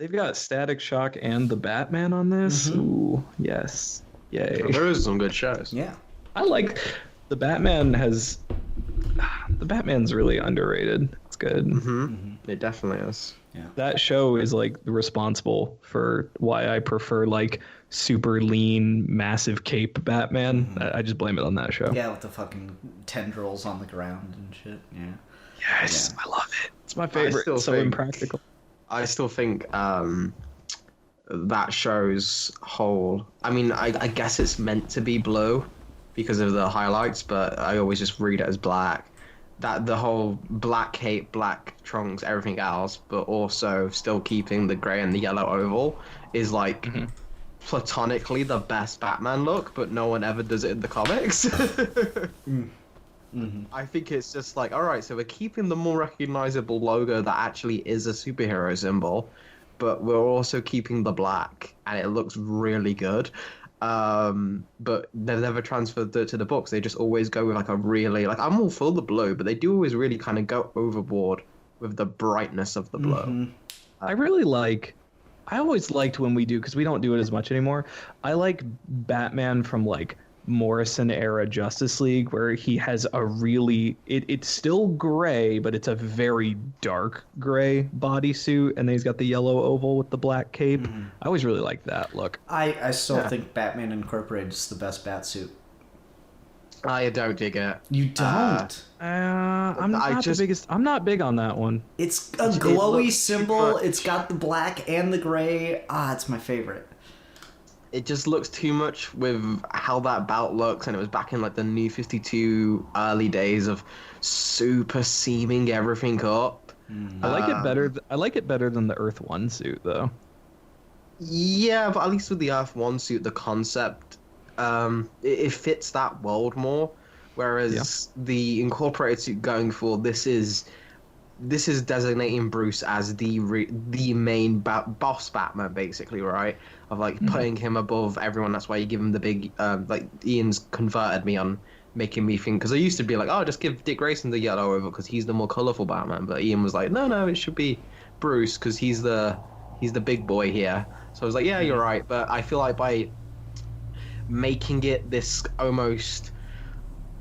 They've got Static Shock and the Batman on this. Ooh, yes. Yay. Those are some good shows. Yeah. I like the Batman has the Batman's really underrated. It's good. It definitely is. Yeah. That show is like responsible for why I prefer like super lean, massive cape Batman. I just blame it on that show. Yeah, with the fucking tendrils on the ground and shit. Yeah. Yes, Yeah. I love it. It's my favorite. still It's so think- impractical. I still think that show's whole. I mean, I guess it's meant to be blue because of the highlights, but I always just read it as black. That the whole black cape, black trunks, everything else, but also still keeping the grey and the yellow oval is like platonically the best Batman look, but no one ever does it in the comics. I think it's just like, all right, so we're keeping the more recognizable logo that actually is a superhero symbol, but we're also keeping the black, and it looks really good. But they've never transferred it to the books. They just always go with like a really, like, I'm all for the blue, but they do always really kind of go overboard with the brightness of the blue. I always liked when we do, because we don't do it as much anymore. I like Batman from like Morrison era Justice League, where he has a really it's still gray, but it's a very dark gray bodysuit, and then he's got the yellow oval with the black cape. I always really liked that look. I still think Batman Incorporated is the best Batsuit. I don't dig it. You don't? I'm not big on that one. It's a glowy looks symbol. too It's got the black and the gray. It's my favorite. It just looks too much with how that bout looks, and it was back in like the New 52 early days of super seaming everything up. I like it better. I like it better than the Earth One suit, though. Yeah, but at least with the Earth One suit, the concept, it fits that world more. Whereas the Incorporated suit going for this is designating Bruce as the main boss Batman, basically, right? Of like putting him above everyone. That's why you give him the big like Ian's converted me on making me think, because I used to be like, oh, just give Dick Grayson the yellow over because he's the more colorful Batman. But Ian was like, no, it should be Bruce because he's the big boy here. So I was like, yeah, you're right. But I feel like by making it this almost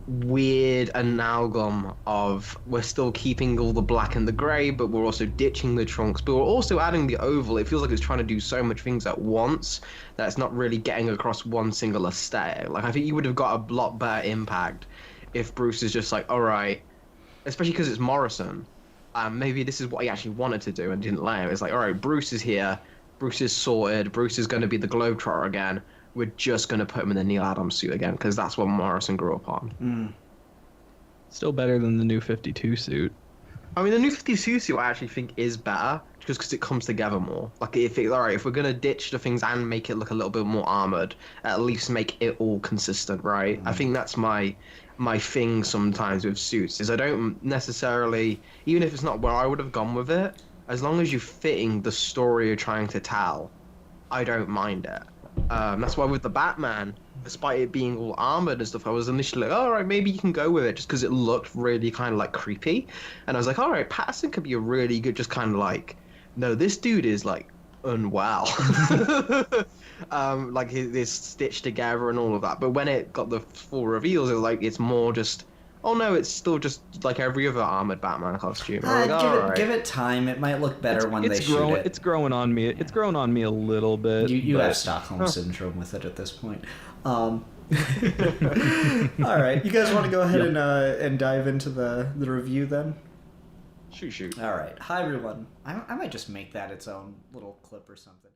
weird amalgam of we're still keeping all the black and the gray, but we're also ditching the trunks, but we're also adding the oval. It feels like it's trying to do so much things at once that it's not really getting across one single aesthetic. Like, I think you would have got a lot better impact if Bruce is just like, all right, especially because it's Morrison, maybe this is what he actually wanted to do and didn't let him. It's like, all right, Bruce is here, Bruce is sorted, Bruce is going to be the Globetrotter again. We're just going to put him in the Neil Adams suit again because that's what Morrison grew up on. Still better than the New 52 suit. I mean, the New 52 suit I actually think is better just because it comes together more. Like, if we're going to ditch the things and make it look a little bit more armored, at least make it all consistent, right? I think that's my thing sometimes with suits, is I don't necessarily, even if it's not where I would have gone with it, as long as you're fitting the story you're trying to tell, I don't mind it. That's why with the Batman, despite it being all armored and stuff, I was initially like, all right, maybe you can go with it just because it looked really kind of like creepy. And I was like, all right, Patterson could be a really good, just kind of like, no, this dude is like unwell. Like his stitched together and all of that. But when it got the full reveals, it was like, it's more just, oh no, it's still just like every other armored Batman costume. Give it time. It might look better when they shoot it. It's growing on me. It's grown on me a little bit. You have Stockholm syndrome with it at this point. All right, you guys want to go ahead and dive into the review then? Shoot. All right. Hi everyone. I might just make that its own little clip or something.